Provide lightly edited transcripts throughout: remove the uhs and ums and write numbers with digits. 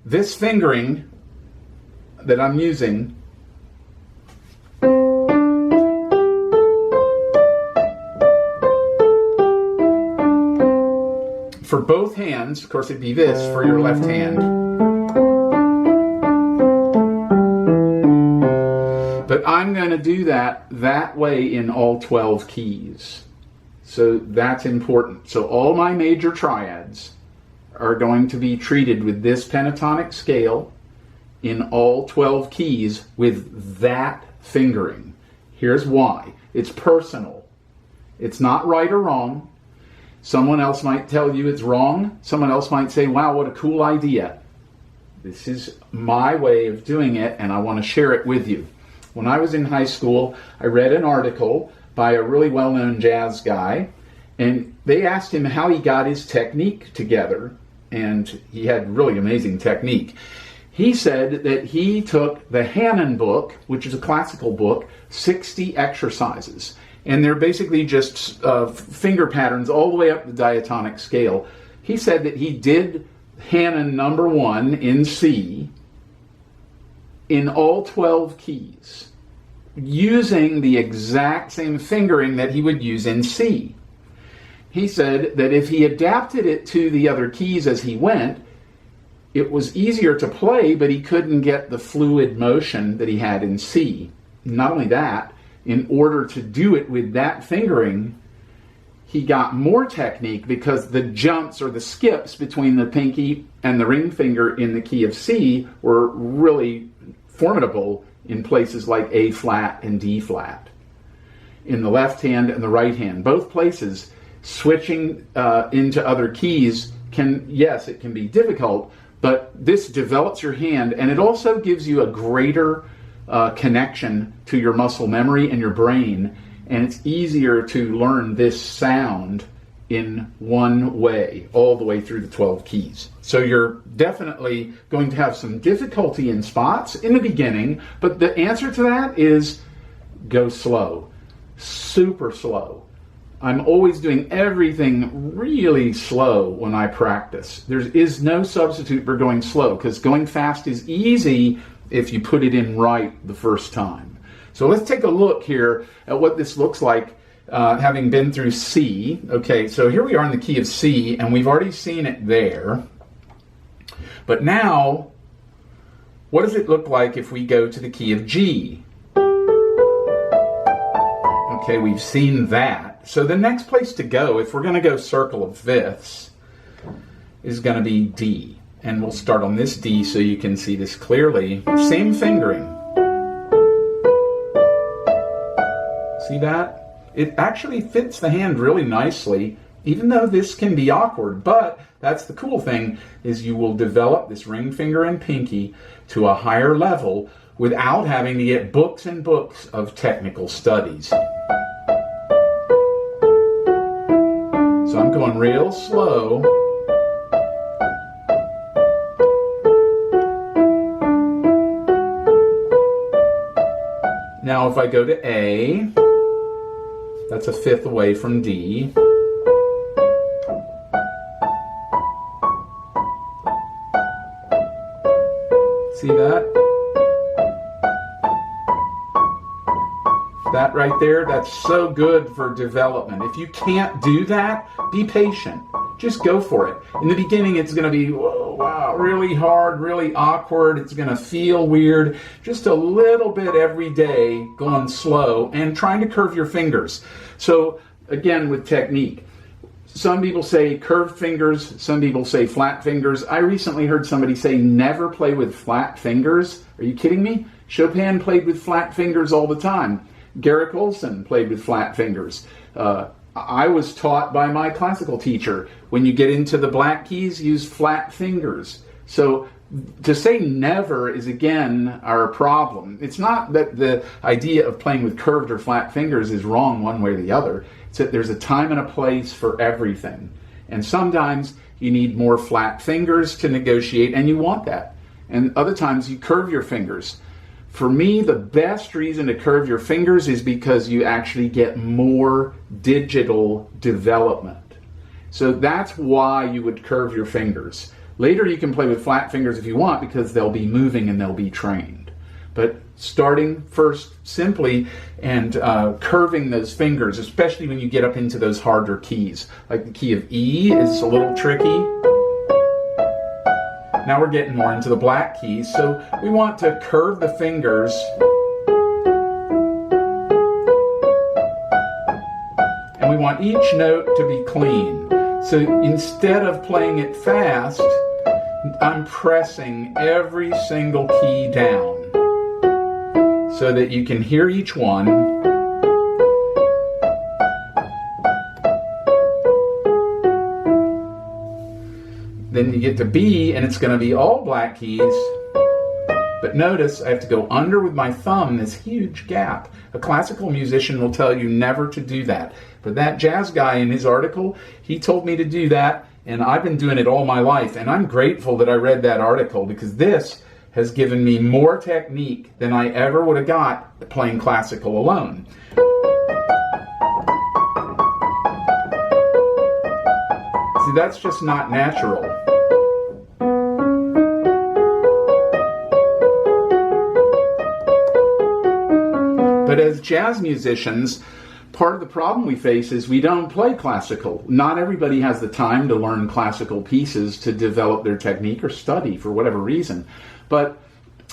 this fingering that I'm using for both hands, of course it'd be this for your left hand, but I'm going to do that way in all 12 keys. So that's important. So all my major triads are going to be treated with this pentatonic scale in all 12 keys with that fingering. Here's why. It's personal. It's not right or wrong. Someone else might tell you it's wrong. Someone else might say, wow, what a cool idea. This is my way of doing it, and I want to share it with you. When I was in high school, I read an article by a really well-known jazz guy, and they asked him how he got his technique together, and he had really amazing technique. He said that he took the Hanon book, which is a classical book, 60 exercises, and they're basically just finger patterns all the way up the diatonic scale. He said that he did Hanon number 1 in C in all 12 keys, using the exact same fingering that he would use in C. He said that if he adapted it to the other keys as he went, it was easier to play, but he couldn't get the fluid motion that he had in C. Not only that, in order to do it with that fingering, he got more technique because the jumps or the skips between the pinky and the ring finger in the key of C were really formidable in places like A flat and D flat. In the left hand and the right hand, both places, switching into other keys it can be difficult, but this develops your hand, and it also gives you a greater connection to your muscle memory and your brain, and it's easier to learn this sound in one way, all the way through the 12 keys. So you're definitely going to have some difficulty in spots in the beginning, but the answer to that is go slow, super slow. I'm always doing everything really slow when I practice. There is no substitute for going slow, because going fast is easy if you put it in right the first time. So let's take a look here at what this looks like having been through C. Okay, so here we are in the key of C, and we've already seen it there. But now, what does it look like if we go to the key of G? Okay, we've seen that. So the next place to go, if we're going to go circle of fifths, is going to be D. And we'll start on this D so you can see this clearly. Same fingering. See that? It actually fits the hand really nicely, even though this can be awkward. But that's the cool thing, is you will develop this ring finger and pinky to a higher level without having to get books and books of technical studies. So I'm going real slow. Now if I go to A, that's a fifth away from D. See that? That right there, that's so good for development. If you can't do that, be patient. Just go for it. In the beginning, it's going to be, whoa, wow, really hard, really awkward. It's going to feel weird. Just a little bit every day, going slow, and trying to curve your fingers. So, again, with technique. Some people say curved fingers. Some people say flat fingers. I recently heard somebody say never play with flat fingers. Are you kidding me? Chopin played with flat fingers all the time. Garrick Olson played with flat fingers. I was taught by my classical teacher, when you get into the black keys, use flat fingers. So to say never is, again, our problem. It's not that the idea of playing with curved or flat fingers is wrong one way or the other. It's that there's a time and a place for everything. And sometimes you need more flat fingers to negotiate, and you want that. And other times you curve your fingers. For me, the best reason to curve your fingers is because you actually get more digital development. So that's why you would curve your fingers. Later you can play with flat fingers if you want because they'll be moving and they'll be trained. But starting first simply and curving those fingers, especially when you get up into those harder keys. Like the key of E is a little tricky. Now we're getting more into the black keys, so we want to curve the fingers and we want each note to be clean. So instead of playing it fast, I'm pressing every single key down so that you can hear each one. Then you get to B, and it's going to be all black keys. But notice I have to go under with my thumb this huge gap. A classical musician will tell you never to do that. But that jazz guy in his article, he told me to do that, and I've been doing it all my life. And I'm grateful that I read that article because this has given me more technique than I ever would have got playing classical alone. See, that's just not natural. But as jazz musicians, part of the problem we face is we don't play classical. Not everybody has the time to learn classical pieces to develop their technique or study for whatever reason. But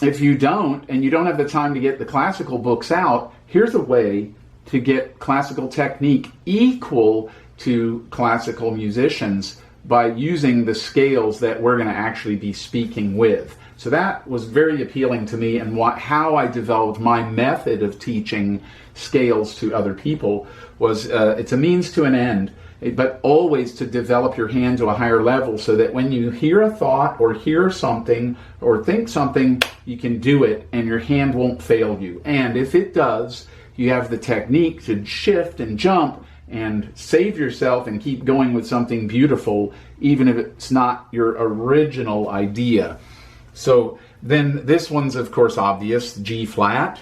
if you don't, and you don't have the time to get the classical books out, here's a way to get classical technique equal to classical musicians by using the scales that we're going to actually be speaking with. So that was very appealing to me, and how I developed my method of teaching scales to other people was it's a means to an end, but always to develop your hand to a higher level so that when you hear a thought or hear something or think something, you can do it and your hand won't fail you. And if it does, you have the technique to shift and jump and save yourself and keep going with something beautiful, even if it's not your original idea. So then this one's of course obvious, G flat.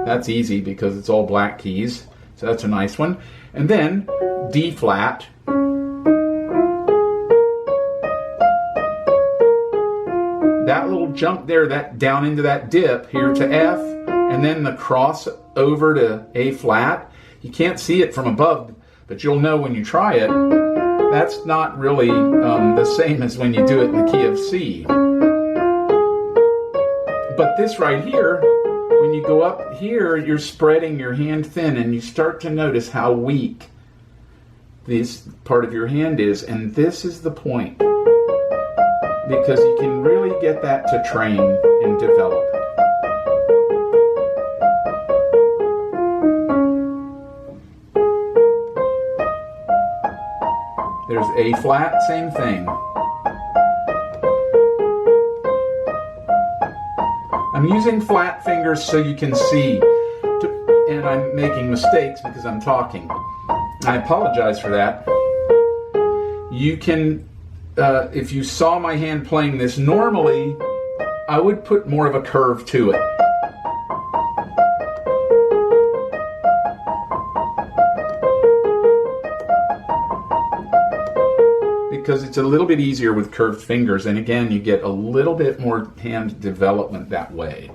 That's easy because it's all black keys, so that's a nice one. And then D flat. That little jump there, that down into that dip here to F, and then the cross over to A flat. You can't see it from above, but you'll know when you try it. That's not really the same as when you do it in the key of C. But this right here, when you go up here, you're spreading your hand thin and you start to notice how weak this part of your hand is. And this is the point, because you can really get that to train and develop. There's A flat, same thing. I'm using flat fingers so you can see, and I'm making mistakes because I'm talking. I apologize for that. You can, if you saw my hand playing this normally, I would put more of a curve to it. Because it's a little bit easier with curved fingers, and again, you get a little bit more hand development that way.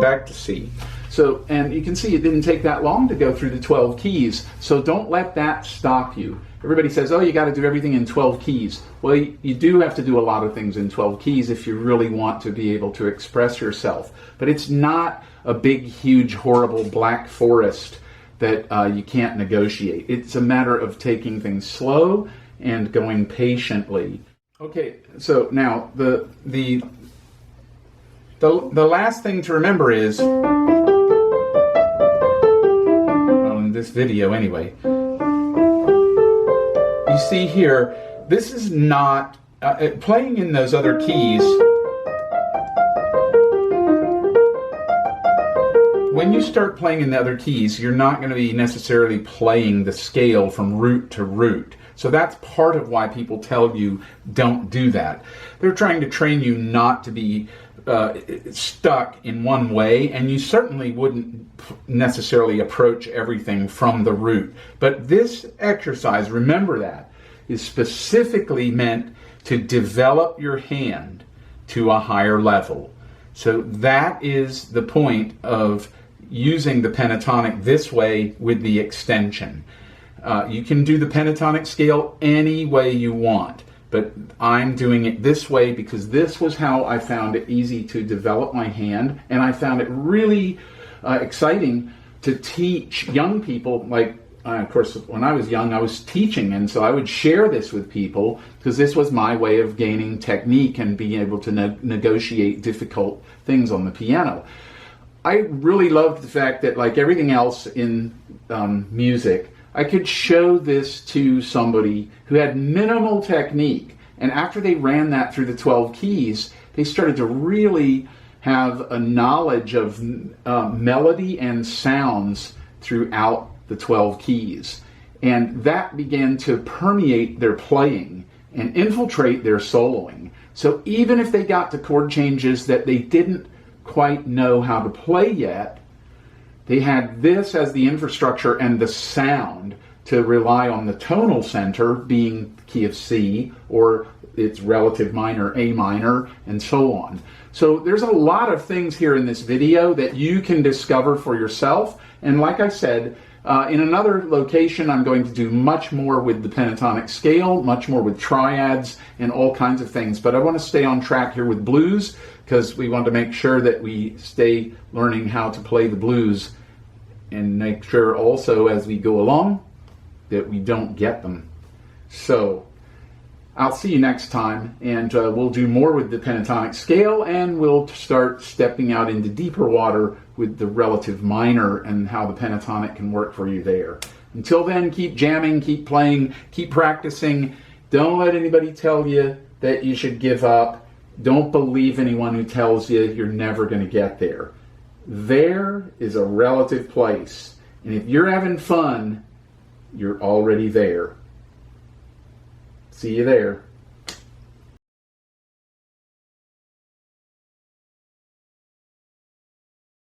Back to C. So, and you can see it didn't take that long to go through the 12 keys, so don't let that stop you. Everybody says, oh, you got to do everything in 12 keys. Well, you do have to do a lot of things in 12 keys if you really want to be able to express yourself. But it's not a big, huge, horrible black forest that you can't negotiate. It's a matter of taking things slow and going patiently. Okay, so now the last thing to remember is this video anyway. You see here, this is not playing in those other keys. When you start playing in the other keys, you're not going to be necessarily playing the scale from root to root. So that's part of why people tell you don't do that. They're trying to train you not to be stuck in one way, and you certainly wouldn't necessarily approach everything from the root. But this exercise, remember that, is specifically meant to develop your hand to a higher level. So that is the point of using the pentatonic this way with the extension. You can do the pentatonic scale any way you want, but I'm doing it this way because this was how I found it easy to develop my hand, and I found it really exciting to teach young people. Like, of course, when I was young, I was teaching, and so I would share this with people because this was my way of gaining technique and being able to negotiate difficult things on the piano. I really loved the fact that, like everything else in music, I could show this to somebody who had minimal technique, and after they ran that through the 12 keys, they started to really have a knowledge of melody and sounds throughout the 12 keys. And that began to permeate their playing and infiltrate their soloing. So even if they got to chord changes that they didn't quite know how to play yet, they had this as the infrastructure and the sound to rely on the tonal center being the key of C or its relative minor, A minor, and so on. So there's a lot of things here in this video that you can discover for yourself. And like I said, in another location, I'm going to do much more with the pentatonic scale, much more with triads and all kinds of things. But I want to stay on track here with blues because we want to make sure that we stay learning how to play the blues and make sure also as we go along that we don't get them. So I'll see you next time, and we'll do more with the pentatonic scale, and we'll start stepping out into deeper water with the relative minor and how the pentatonic can work for you there. Until then, keep jamming, keep playing, keep practicing. Don't let anybody tell you that you should give up. Don't believe anyone who tells you you're never going to get there. There is a relative place, and if you're having fun, you're already there. See you there.